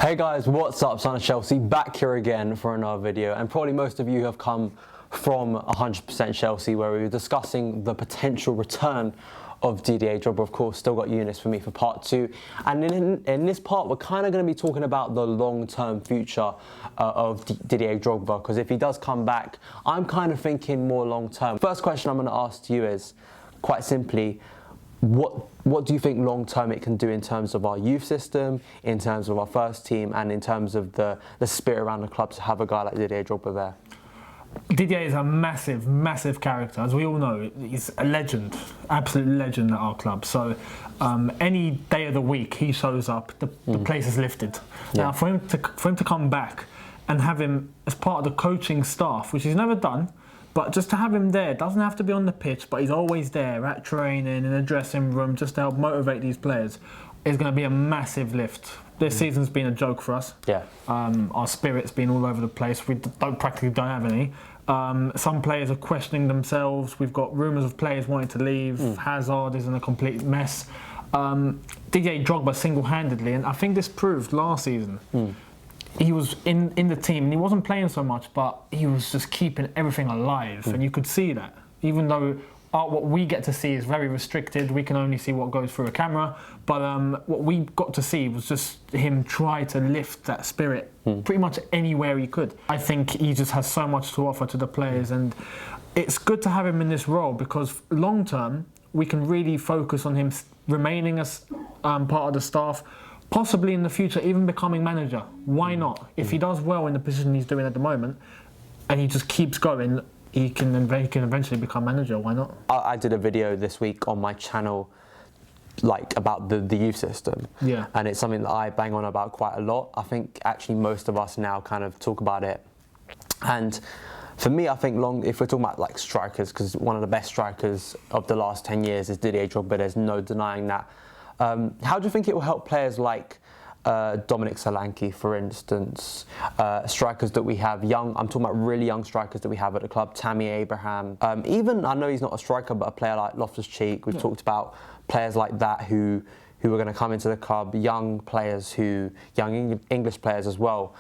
Hey guys, what's up? Son of Chelsea back here again for another video, and probably most of you have come from 100% Chelsea, where we were discussing the potential return of Didier Drogba. Of course, still got Younes for me for part 2, and in this part we're kind of going to be talking about the long-term future of Didier Drogba, because if he does come back, I'm kind of thinking more long-term. First question I'm going to ask to you is, quite simply, what do you think long-term it can do in terms of our youth system, in terms of our first team, and in terms of the spirit around the club to have a guy like Didier Drogba there? Didier is a massive, massive character. As we all know, he's a legend, absolute legend at our club. So any day of the week he shows up, the place is lifted. Yeah. Now, for him to come back and have him as part of the coaching staff, which he's never done, but just to have him there, doesn't have to be on the pitch, but he's always there at training, in the dressing room, just to help motivate these players, is going to be a massive lift. This season's been a joke for us. Yeah. Our spirit's been all over the place. We practically don't have any. Some players are questioning themselves. We've got rumours of players wanting to leave. Hazard is in a complete mess. Didier Drogba single-handedly, and I think this proved last season, he was in the team and he wasn't playing so much, but he was just keeping everything alive, and you could see that. Even though what we get to see is very restricted, we can only see what goes through a camera, but what we got to see was just him try to lift that spirit pretty much anywhere he could. I think he just has so much to offer to the players, and it's good to have him in this role because long term we can really focus on him remaining as part of the staff, possibly in the future even becoming manager. Why not? If he does well in the position he's doing at the moment and he just keeps going, he can eventually become manager. Why not? I did a video this week on my channel about the youth system, and it's something that I bang on about quite a lot. I think actually most of us now kind of talk about it, and for me, I think if we're talking about strikers, because one of the best strikers of the last 10 years is Didier Drogba, there's no denying that. How do you think it will help players like Dominic Solanke, for instance, strikers that we have I'm talking about really young strikers that we have at the club, Tammy Abraham, even, I know he's not a striker, but a player like Loftus-Cheek, we've talked about players like that who are going to come into the club, young players, young English players as well.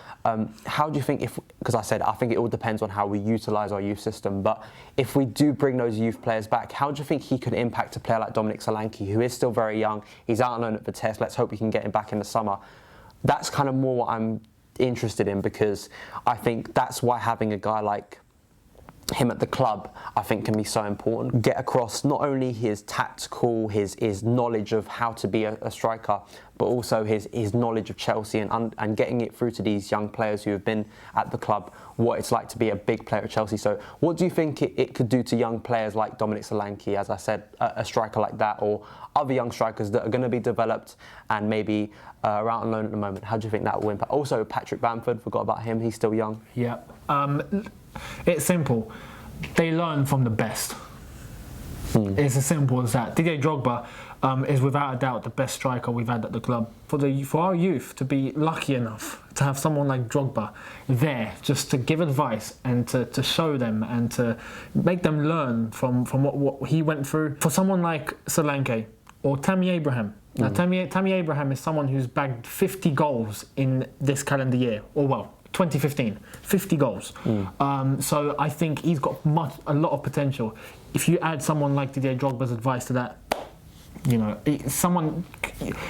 How do you think, because I think it all depends on how we utilise our youth system, but if we do bring those youth players back, how do you think he could impact a player like Dominic Solanke, who is still very young? He's out on loan at Vitesse. Let's hope we can get him back in the summer. That's kind of more what I'm interested in, because I think that's why having a guy like him at the club, I think, can be so important. Get across not only his tactical, his knowledge of how to be a striker, but also his knowledge of Chelsea, and getting it through to these young players who have been at the club, what it's like to be a big player at Chelsea. So what do you think it could do to young players like Dominic Solanke, as I said, a striker like that, or other young strikers that are going to be developed and maybe are out on loan at the moment? How do you think that will impact? Also, Patrick Bamford, forgot about him, he's still young. Yeah. It's simple. They learn from the best. It's as simple as that. Didier Drogba is without a doubt the best striker we've had at the club. For our youth to be lucky enough to have someone like Drogba there, just to give advice and to show them and to make them learn from what he went through. For someone like Solanke or Tammy Abraham. Now, Tammy Abraham is someone who's bagged 50 goals in this calendar year, or well, 2015, 50 goals. So I think he's got a lot of potential. If you add someone like Didier Drogba's advice to that, you know, someone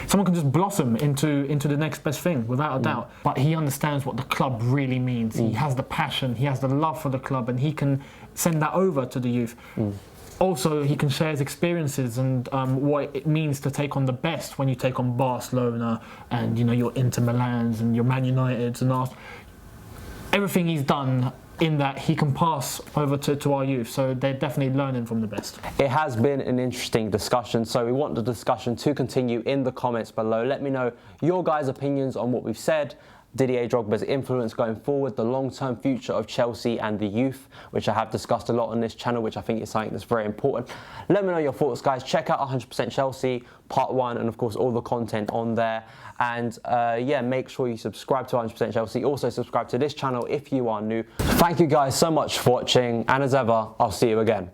can just blossom into the next best thing, without a doubt. But he understands what the club really means. He has the passion, he has the love for the club, and he can send that over to the youth. Also, he can share his experiences and what it means to take on the best when you take on Barcelona and, you know, your Inter Milans and your Man Uniteds and Arsenal. Everything he's done in that, he can pass over to our youth, so they're definitely learning from the best. It has been an interesting discussion, so we want the discussion to continue in the comments below. Let me know your guys' opinions on what we've said, Didier Drogba's influence going forward, the long-term future of Chelsea and the youth, which I have discussed a lot on this channel, which I think is something that's very important. Let me know your thoughts, guys. Check out 100% Chelsea Part 1 and, of course, all the content on there. And, yeah, make sure you subscribe to 100% Chelsea. Also, subscribe to this channel if you are new. Thank you guys so much for watching, and as ever, I'll see you again.